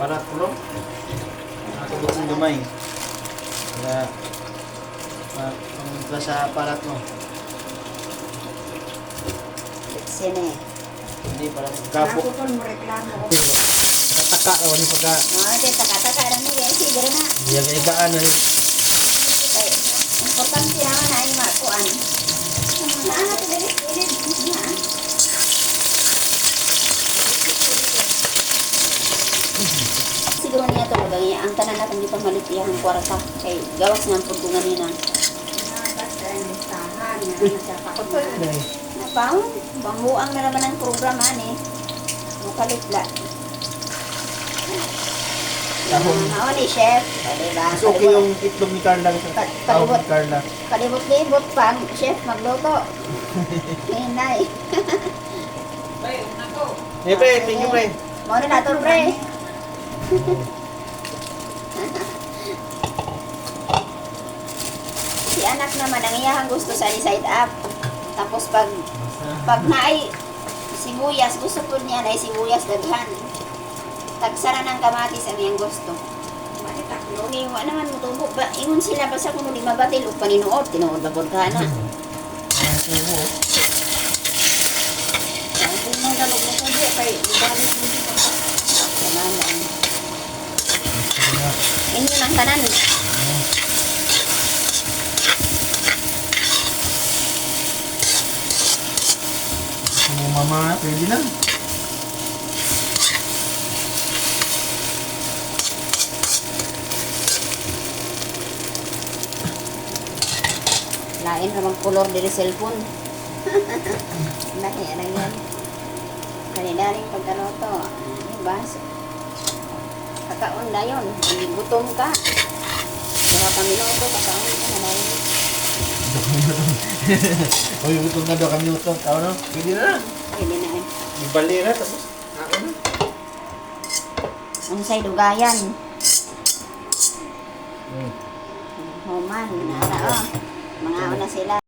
Parat ko lang. Nakatulog ng gamay. Kaya, pangutla sa parat mo. Sine. Hindi, para magkapok. Ako po mo reklamo ko. Nakataka ako ni pagka. Taka-taka lang mo yan. Siguro na. Iyaga-igaan na rin. Kaya, importante naman na yung makuan. Saan natin dalit? Siguro niya ito magagaya. Ang tanan natin di pa malit iyang kwarta. Kay gawas ng pagtungan niya ng napang bangbuang na naman ang programa ni mukalitla. Tahong. Ano ni chef? Diba? Mas okay yung itlog ni Carla. Tahong ni Carla. Kalibot-libot pa, chef, magluto. Hinay. Eh, pre, thank you, pre. Muna na ito, pre. Si anak naman, ang iyahang gusto sa side up. Tapos pag naay sibuyas, gusto po niya na sibuyas daghan. Tagsara ng kamatis ang iyang gusto. Iwa naman mo tubo ba? Ingon sila basta kung di mabatil o paninuod. Tinuod ba po ka na? Kung mo dalog mo kundi, kay ibalik mo dito. Kamanan. Inyo ng kanan. Kung mama, pwede lang. Lain ramang kolor dari cellphone. Lahi na yan. Kanina rin pagkanoto. Diba? Kakaon na yun. Hindi gutom ka. Kaya paminoto, kakaon ka na rin. Uy, gutom na daw kami utong. Tao no? Pwede na. Pwede na eh. Ibali na, tapos ako na. Ang sa'y dugayan. Human. Nara oh. Mga una sila.